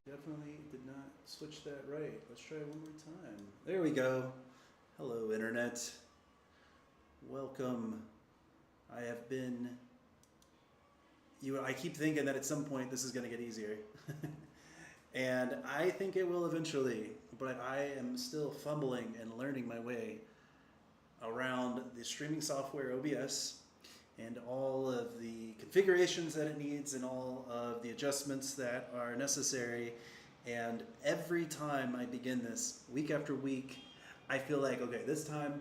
Definitely did not switch that right. Let's try one more time. There we go. Hello, Internet. Welcome. I have been. I keep thinking that at some point this is going to get easier. And I think it will eventually, but I am still fumbling and learning my way around the streaming software OBS and all of the configurations that it needs and all of the adjustments that are necessary. And every time I begin this, week after week, I feel like, okay, this time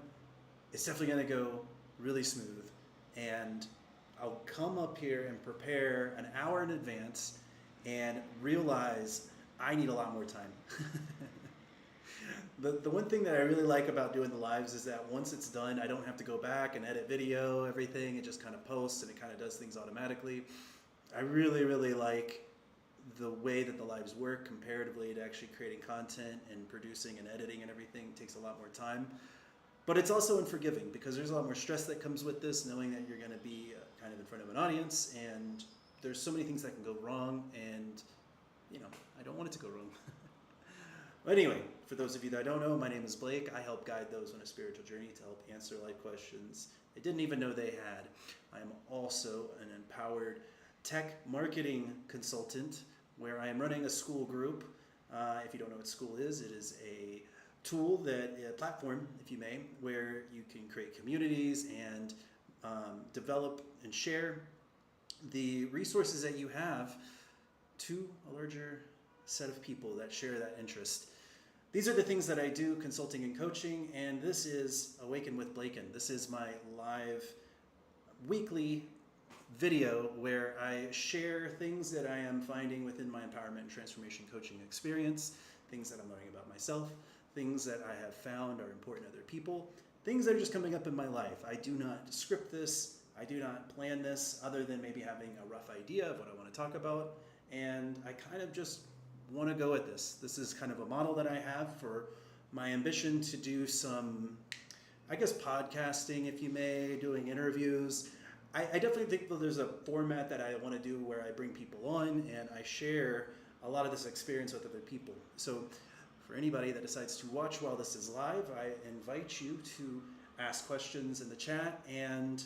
it's definitely going to go really smooth. And I'll come up here and prepare an hour in advance and realize I need a lot more time. The one thing that I really like about doing the lives is that once it's done, I don't have to go back and edit video, everything. It just kind of posts and it kind of does things automatically. I really, really like the way that the lives work comparatively to actually creating content and producing and editing and everything. It takes a lot more time. But it's also unforgiving because there's a lot more stress that comes with this, knowing that you're going to be kind of in front of an audience and there's so many things that can go wrong, and I don't want it to go wrong. But anyway, for those of you that don't know, my name is Blake. I help guide those on a spiritual journey to help answer life questions they didn't even know they had. I am also an empowered tech marketing consultant where I am running a school group. If you don't know what school is, it is a tool, a platform, if you may, where you can create communities and develop and share the resources that you have to a larger set of people that share that interest. These are the things that I do, consulting and coaching, and this is Awaken with Blaken. This is my live weekly video where I share things that I am finding within my empowerment and transformation coaching experience, things that I'm learning about myself, things that I have found are important to other people, things that are just coming up in my life. I do not script this, I do not plan this, other than maybe having a rough idea of what I want to talk about, and I kind of just want to go at this. This is kind of a model that I have for my ambition to do some, I guess, podcasting, if you may, doing interviews. I definitely think that there's a format that I want to do where I bring people on and I share a lot of this experience with other people. So for anybody that decides to watch while this is live, I invite you to ask questions in the chat and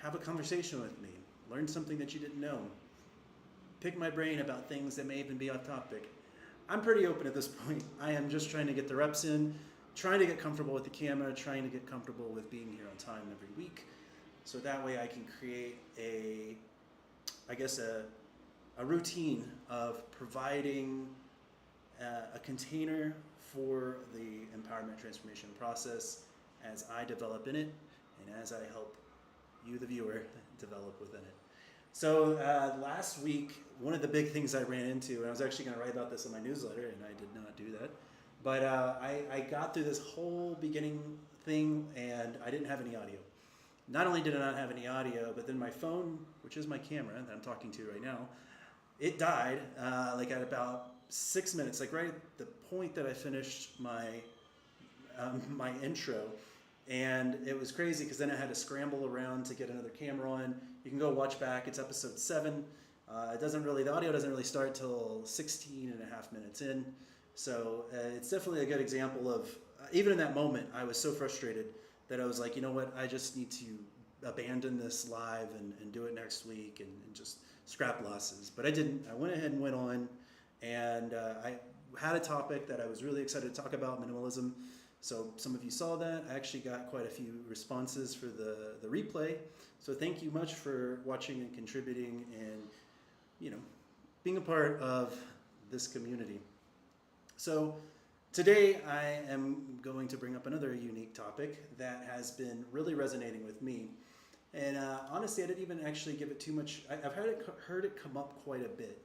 have a conversation with me. Learn something that you didn't know. Pick my brain about things that may even be off topic. I'm pretty open at this point. I am just trying to get the reps in, trying to get comfortable with the camera, trying to get comfortable with being here on time every week. So that way I can create a routine of providing a container for the empowerment transformation process as I develop in it and as I help you, the viewer, develop within it. So last week, one of the big things I ran into, and I was actually going to write about this in my newsletter, and I did not do that, but I got through this whole beginning thing, and I didn't have any audio. Not only did I not have any audio, but then my phone, which is my camera that I'm talking to right now, it died at about 6 minutes, like right at the point that I finished my intro. And it was crazy because then I had to scramble around to get another camera on. You can go watch back. It's episode 7. The audio doesn't really start till 16 and a half minutes in. So it's definitely a good example of, even in that moment, I was so frustrated that I was like, you know what, I just need to abandon this live and do it next week and just scrap losses. But I didn't. I went ahead and went on, and I had a topic that I was really excited to talk about, minimalism. So some of you saw that. I actually got quite a few responses for the replay. So thank you much for watching and contributing and, being a part of this community. So today I am going to bring up another unique topic that has been really resonating with me. And honestly, I didn't even actually give it too much. I've heard it come up quite a bit.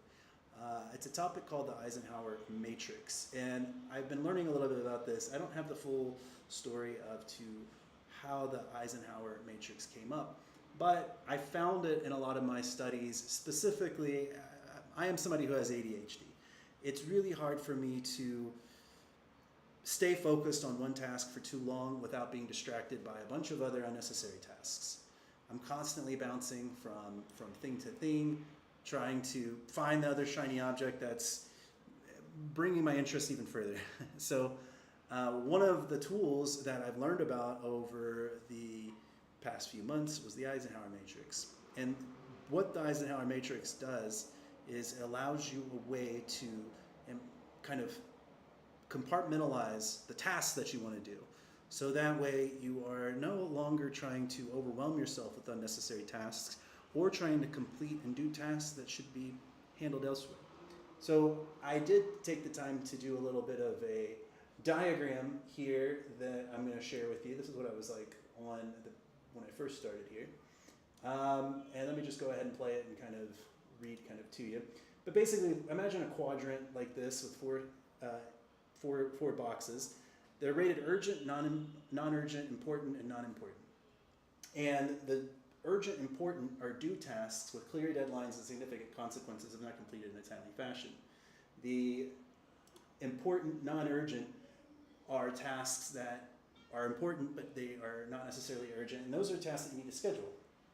It's a topic called the Eisenhower Matrix, and I've been learning a little bit about this. I don't have the full story to how the Eisenhower Matrix came up, but I found it in a lot of my studies. Specifically, I am somebody who has ADHD. It's really hard for me to stay focused on one task for too long without being distracted by a bunch of other unnecessary tasks. I'm constantly bouncing from thing to thing, trying to find the other shiny object that's bringing my interest even further. So one of the tools that I've learned about over the past few months was the Eisenhower matrix. And what the Eisenhower matrix does is it allows you a way to kind of compartmentalize the tasks that you want to do. So that way you are no longer trying to overwhelm yourself with unnecessary tasks or trying to complete and do tasks that should be handled elsewhere. So I did take the time to do a little bit of a diagram here that I'm going to share with you. This is what I was like on when I first started here. And let me just go ahead and play it and kind of read kind of to you. But basically, imagine a quadrant like this with four boxes. They're rated urgent, non-urgent, important, and non-important. And the urgent, important are due tasks with clear deadlines and significant consequences if not completed in a timely fashion. The important, non-urgent are tasks that are important, but they are not necessarily urgent. And those are tasks that you need to schedule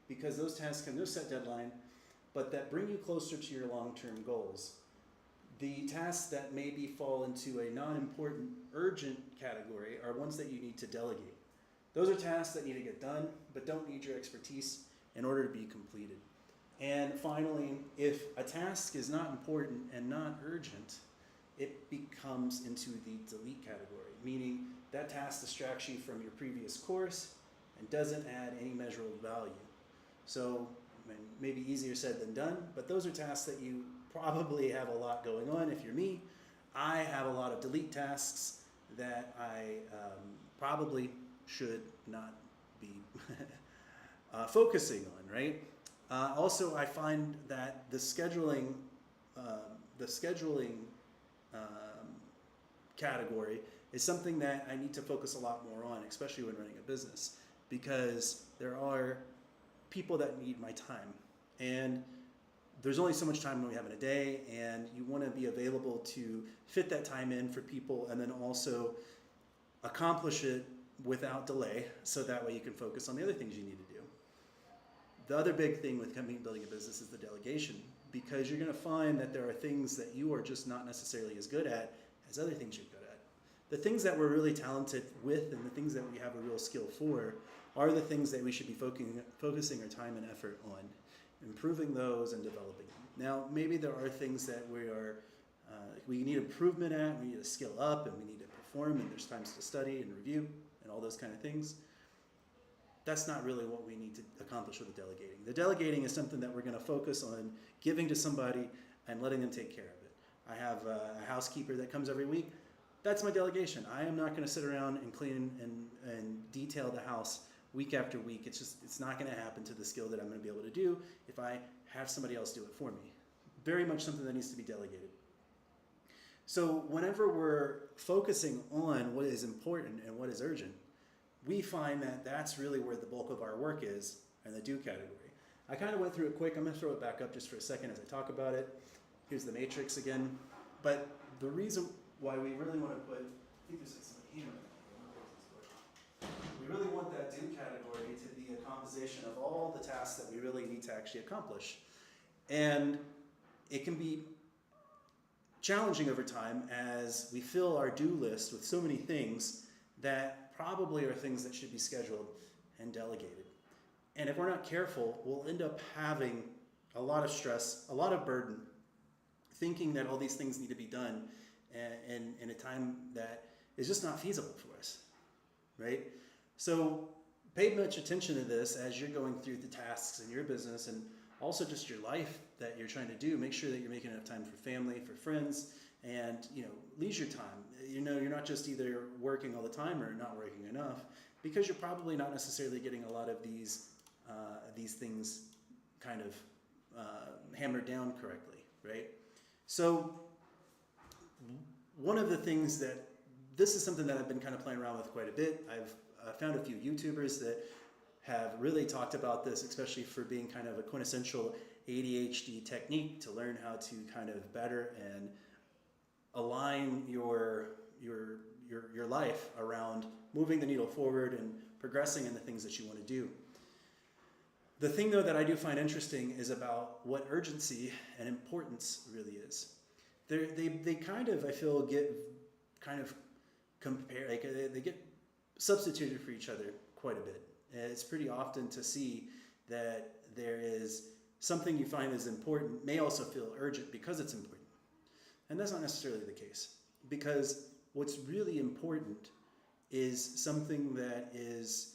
because those tasks have no set deadline, but that bring you closer to your long-term goals. The tasks that maybe fall into a non-important, urgent category are ones that you need to delegate. Those are tasks that need to get done, but don't need your expertise in order to be completed. And finally, if a task is not important and not urgent, it becomes into the delete category, meaning that task distracts you from your previous course and doesn't add any measurable value. So maybe easier said than done, but those are tasks that you probably have a lot going on. If you're me, I have a lot of delete tasks that I probably should not be focusing on, right? Also, I find that the scheduling category is something that I need to focus a lot more on, especially when running a business, because there are people that need my time. And there's only so much time we have in a day, and you want to be available to fit that time in for people and then also accomplish it without delay, so that way you can focus on the other things you need to do. The other big thing with building a business is the delegation, because you're going to find that there are things that you are just not necessarily as good at as other things you're good at. The things that we're really talented with and the things that we have a real skill for are the things that we should be focusing our time and effort on, improving those and developing them. Now, maybe there are things that we need improvement at, we need to skill up, and we need to perform, and there's times to study and review and all those kind of things. That's not really what we need to accomplish with the delegating. The delegating is something that we're going to focus on giving to somebody and letting them take care of it. I have a housekeeper that comes every week. That's my delegation. I am not going to sit around and clean and detail the house week after week. It's not going to happen to the skill that I'm going to be able to do if I have somebody else do it for me. Very much something that needs to be delegated. So whenever we're focusing on what is important and what is urgent, we find that that's really where the bulk of our work is in the do category. I kind of went through it quick. I'm going to throw it back up just for a second as I talk about it. Here's the matrix again. But the reason why we really want to put, I think there's like something here. We really want that do category to be a composition of all the tasks that we really need to actually accomplish. And it can be challenging over time as we fill our do list with so many things that probably are things that should be scheduled and delegated. And if we're not careful, we'll end up having a lot of stress, a lot of burden, thinking that all these things need to be done in a time that is just not feasible for us, right? So pay much attention to this as you're going through the tasks in your business and also just your life that you're trying to do. Make sure that you're making enough time for family, for friends, and leisure time. You're not just either working all the time or not working enough, because you're probably not necessarily getting a lot of these things kind of hammered down correctly, right? So one of the things this is something that I've been kind of playing around with quite a bit. I've found a few YouTubers that have really talked about this, especially for being kind of a quintessential ADHD technique to learn how to kind of better and align your life around moving the needle forward and progressing in the things that you want to do. The thing, though, that I do find interesting is about what urgency and importance really is. they kind of, I feel, get kind of compare, like they get substituted for each other quite a bit. And it's pretty often to see that there is something you find is important may also feel urgent because it's important. And that's not necessarily the case, because what's really important is something that is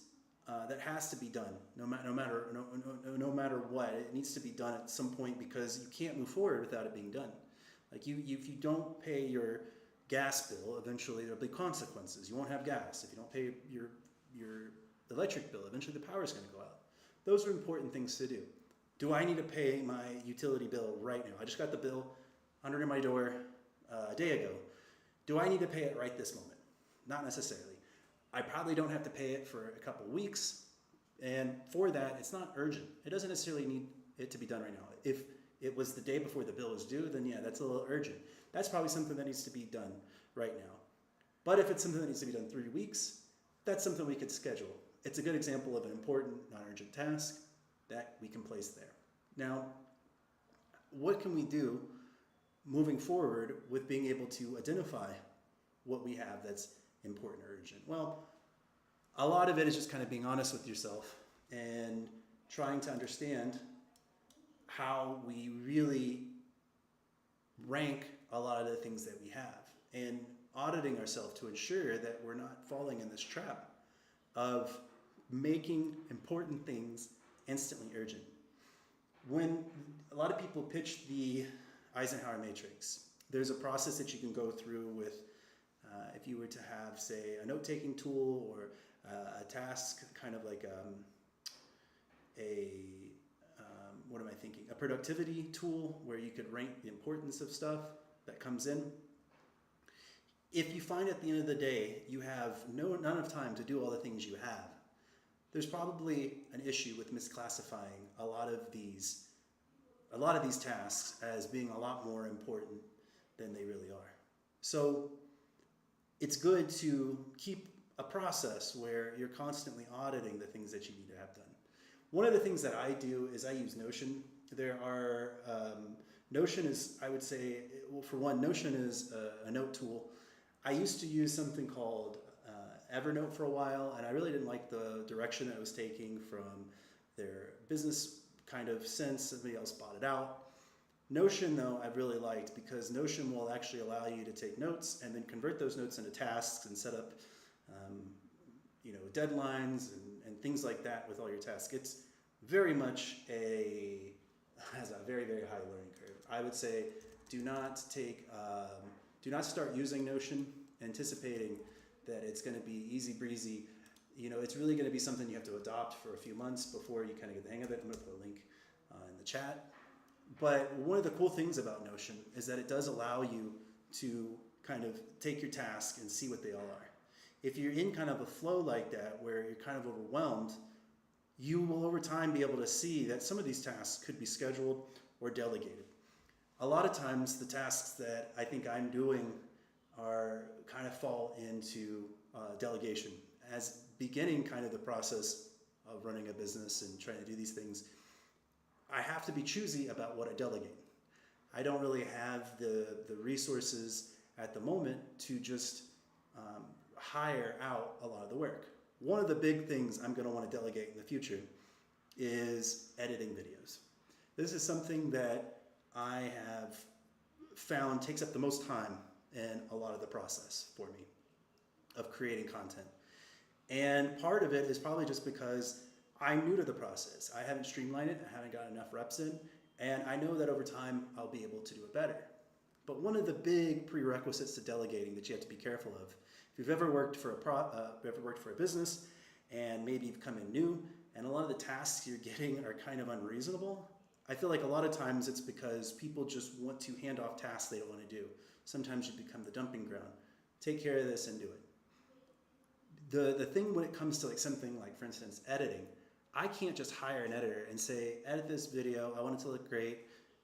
that has to be done no matter what. It needs to be done at some point because you can't move forward without it being done. Like if you don't pay your gas bill, eventually there'll be consequences. You won't have gas. If you don't pay your electric bill, eventually the power is going to go out. Those are important things to do. Do I need to pay my utility bill right now? I just got the bill under my door a day ago. Do I need to pay it right this moment? Not necessarily. I probably don't have to pay it for a couple weeks, and for that, it's not urgent. It doesn't necessarily need it to be done right now. If it was the day before the bill is due, then yeah, that's a little urgent. That's probably something that needs to be done right now. But if it's something that needs to be done 3 weeks, that's something we could schedule. It's a good example of an important, non-urgent task that we can place there. Now, what can we do moving forward with being able to identify what we have that's important or urgent? Well, a lot of it is just kind of being honest with yourself and trying to understand how we really rank a lot of the things that we have, and auditing ourselves to ensure that we're not falling in this trap of making important things instantly urgent. When a lot of people pitch the Eisenhower matrix, there's a process that you can go through with if you were to have, say, a note-taking tool or a task, kind of like what am I thinking? A productivity tool where you could rank the importance of stuff that comes in. If you find at the end of the day you have none of time to do all the things you have, there's probably an issue with misclassifying a lot of these tasks as being a lot more important than they really are. So it's good to keep a process where you're constantly auditing the things that you need to have done. One of the things that I do is I use Notion. Notion is, I would say, well, for one, Notion is a note tool. I used to use something called Evernote for a while, and I really didn't like the direction that it was taking from their business kind of sense. Somebody else bought it out. Notion, though, I've really liked, because Notion will actually allow you to take notes and then convert those notes into tasks and set up deadlines and things like that with all your tasks. It's very much has a very, very high learning curve. I would say do not start using Notion anticipating that it's going to be easy breezy. It's really going to be something you have to adopt for a few months before you kind of get the hang of it. I'm going to put a link in the chat. But one of the cool things about Notion is that it does allow you to kind of take your task and see what they all are. If you're in kind of a flow like that where you're kind of overwhelmed, you will over time be able to see that some of these tasks could be scheduled or delegated. A lot of times the tasks that I think I'm doing kind of fall into delegation. As beginning kind of the process of running a business and trying to do these things, I have to be choosy about what I delegate. I don't really have the resources at the moment to just hire out a lot of the work. One of the big things I'm going to want to delegate in the future is editing videos. This is something that I have found takes up the most time in a lot of the process for me of creating content. And part of it is probably just because I'm new to the process. I haven't streamlined it, I haven't got enough reps in, and I know that over time I'll be able to do it better. But one of the big prerequisites to delegating that you have to be careful of, if you've ever worked for a business and maybe you've come in new and a lot of the tasks you're getting are kind of unreasonable, I feel like a lot of times it's because people just want to hand off tasks they don't want to do. Sometimes you become the dumping ground. Take care of this and do it. The thing when it comes to something like, for instance, editing, I can't just hire an editor and say, edit this video, I want it to look great,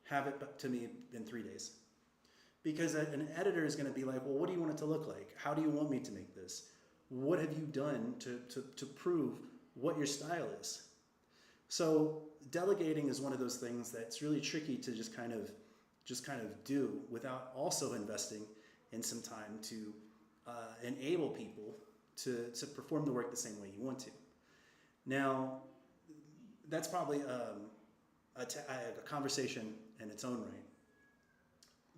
have it to me in 3 days. Because an editor is going to be like, well, what do you want it to look like? How do you want me to make this? What have you done to prove what your style is? So delegating is one of those things that's really tricky to just kind of just kind of do without also investing in some time to enable people to perform the work the same way you want to. Now, that's probably a conversation in its own right.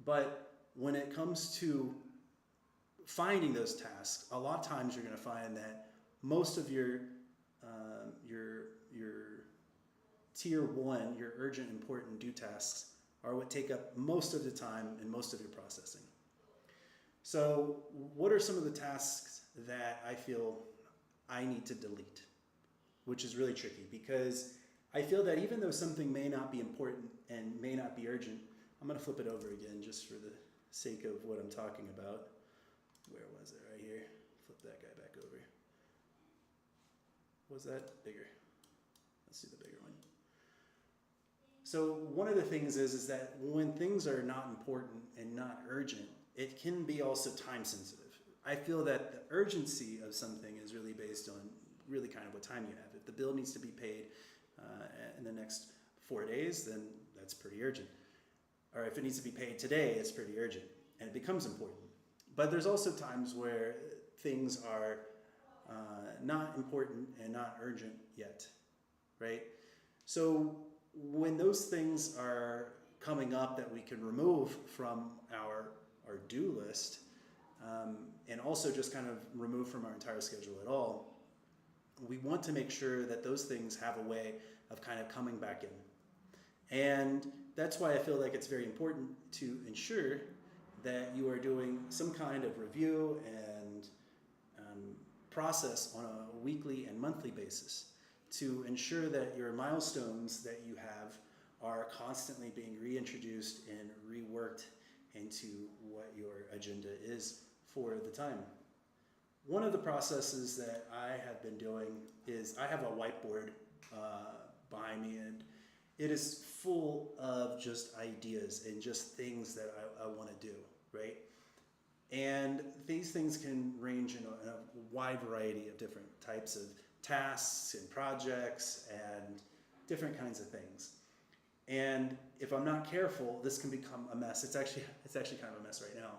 But when it comes to finding those tasks, a lot of times you're going to find that most of your tier one, your urgent, important, due tasks are what take up most of the time and most of your processing. So what are some of the tasks that I feel I need to delete? Which is really tricky, because I feel that even though something may not be important and may not be urgent, I'm going to flip it over again just for the sake of what I'm talking about. Where was it? Right here. Flip that guy back over. Was that bigger? Let's do the bigger one. So one of the things is that when things are not important and not urgent, it can be also time sensitive. I feel that the urgency of something is really based on really kind of what time you have. If the bill needs to be paid in the next 4 days, then that's pretty urgent. Or if it needs to be paid today, it's pretty urgent, and it becomes important. But there's also times where things are not important and not urgent yet, right? So when those things are coming up that we can remove from our due list, and also just kind of remove from our entire schedule at all, we want to make sure that those things have a way of kind of coming back in. And that's why I feel like it's very important to ensure that you are doing some kind of review and process on a weekly and monthly basis to ensure that your milestones that you have are constantly being reintroduced and reworked into what your agenda is for the time. One of the processes that I have been doing is I have a whiteboard behind me, and it is full of just ideas and just things that I want to do, right? And these things can range in a wide variety of different types of tasks and projects and different kinds of things. And if I'm not careful, this can become a mess. It's actually kind of a mess right now.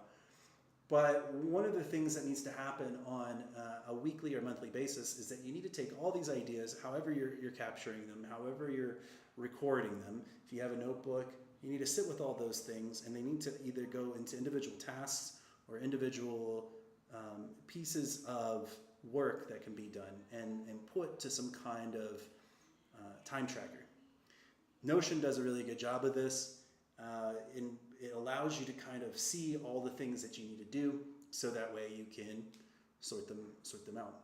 But one of the things that needs to happen on a weekly or monthly basis is that you need to take all these ideas, however you're capturing them, however you're recording them. If you have a notebook, you need to sit with all those things, and they need to either go into individual tasks or individual pieces of work that can be done and put to some kind of time tracker. Notion does a really good job of this. It allows you to kind of see all the things that you need to do, so that way you can sort them out.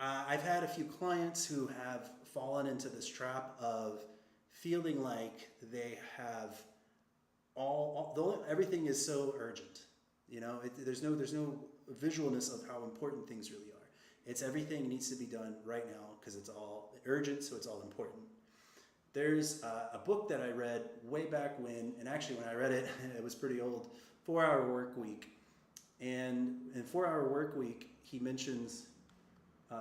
I've had a few clients who have fallen into this trap of feeling like they have everything is so urgent. You know, there's no visualness of how important things really are. It's everything needs to be done right now because it's all urgent, so it's all important. There's a book that I read way back when, and actually when I read it, it was pretty old, 4 Hour Work Week. And in 4 Hour Work Week, he mentions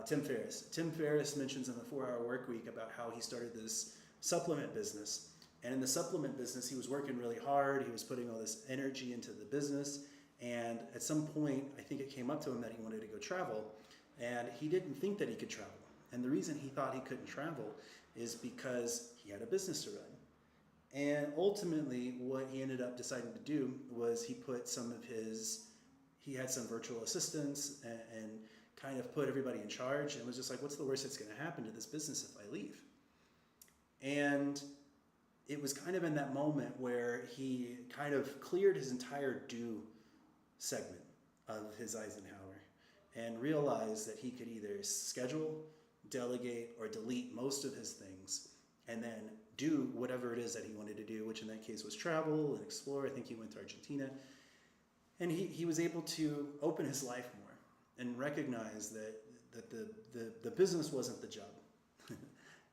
Tim Ferriss. Tim Ferriss mentions in the 4 Hour Work Week about how he started this supplement business. And in the supplement business, he was working really hard. He was putting all this energy into the business. And at some point, I think it came up to him that he wanted to go travel. And he didn't think that he could travel. And the reason he thought he couldn't travel is because he had a business to run. And ultimately, what he ended up deciding to do was he had some virtual assistants and kind of put everybody in charge, and was just like, what's the worst that's going to happen to this business if I leave? And it was kind of in that moment where he kind of cleared his entire do segment of his Eisenhower and realized that he could either schedule, delegate, or delete most of his things, and then do whatever it is that he wanted to do, which in that case was travel and explore. I think he went to Argentina. And he was able to open his life more and recognize that the business wasn't the job.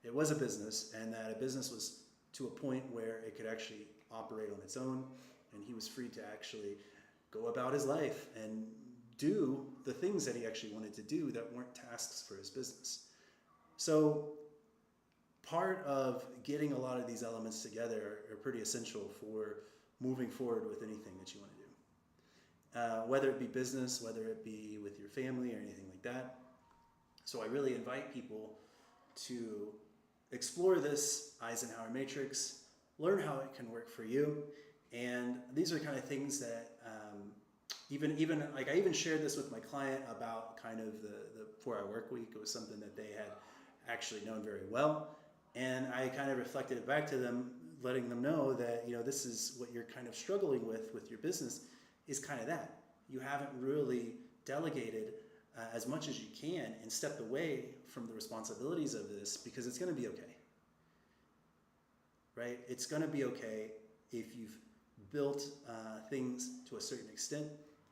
It was a business, and that a business was to a point where it could actually operate on its own, and he was free to actually go about his life and do the things that he actually wanted to do that weren't tasks for his business. So part of getting a lot of these elements together are pretty essential for moving forward with anything that you want to do. Whether it be business, whether it be with your family or anything like that. So I really invite people to explore this Eisenhower matrix, learn how it can work for you. And these are kind of things that even like I even shared this with my client about kind of the 4-hour work week. It was something that they had actually known very well. And I kind of reflected it back to them, letting them know that, you know, this is what you're kind of struggling with your business is kind of that. You haven't really delegated as much as you can and stepped away from the responsibilities of this, because it's going to be okay. Right? It's going to be okay if you've built things to a certain extent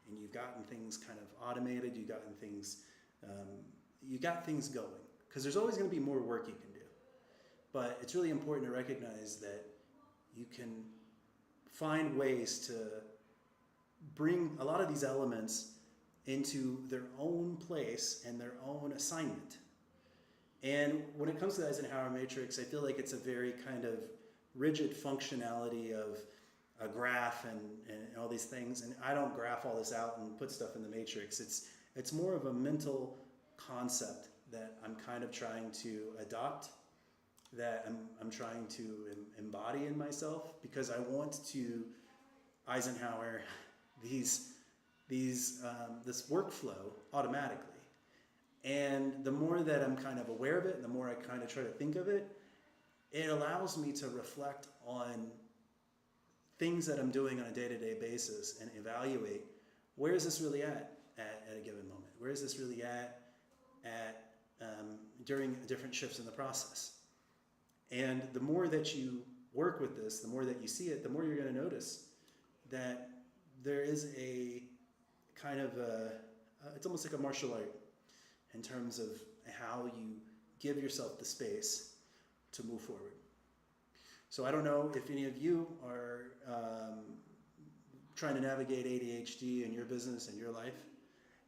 and you've gotten things kind of automated, you've gotten things, you got things going. Because there's always going to be more work you can do. But it's really important to recognize that you can find ways to bring a lot of these elements into their own place and their own assignment. And when it comes to the Eisenhower matrix, I feel like it's a very kind of rigid functionality of a graph and all these things. And I don't graph all this out and put stuff in the matrix. It's more of a mental concept that I'm kind of trying to adopt, that I'm trying to embody in myself, because I want to Eisenhower this workflow automatically. And the more that I'm kind of aware of it, and the more I kind of try to think of it, it allows me to reflect on things that I'm doing on a day-to-day basis and evaluate, where is this really at a given moment? Where is this really at during different shifts in the process? And the more that you work with this, the more that you see it, the more you're going to notice that there is a kind of it's almost like a martial art in terms of how you give yourself the space to move forward. So I don't know if any of you are trying to navigate ADHD in your business and your life.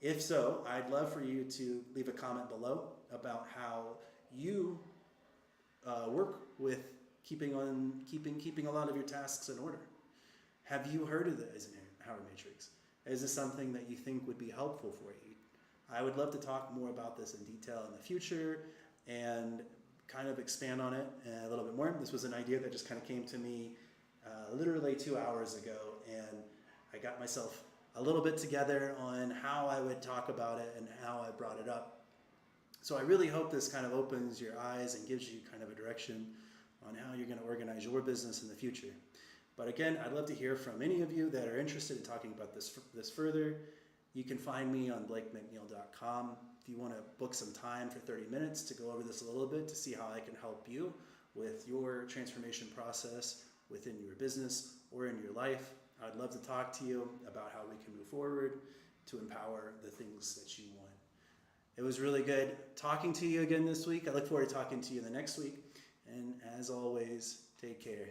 If so, I'd love for you to leave a comment below about how you work with keeping a lot of your tasks in order. Have you heard of the Eisenhower matrix? Is this something that you think would be helpful for you? I would love to talk more about this in detail in the future and kind of expand on it a little bit more. This was an idea that just kind of came to me literally 2 hours ago, and I got myself a little bit together on how I would talk about it and how I brought it up. So I really hope this kind of opens your eyes and gives you kind of a direction on how you're going to organize your business in the future. But again, I'd love to hear from any of you that are interested in talking about this further. You can find me on blakemcneil.com if you want to book some time for 30 minutes to go over this a little bit to see how I can help you with your transformation process within your business or in your life. I'd love to talk to you about how we can move forward to empower the things that you want. It was really good talking to you again this week. I look forward to talking to you the next week. And as always, take care.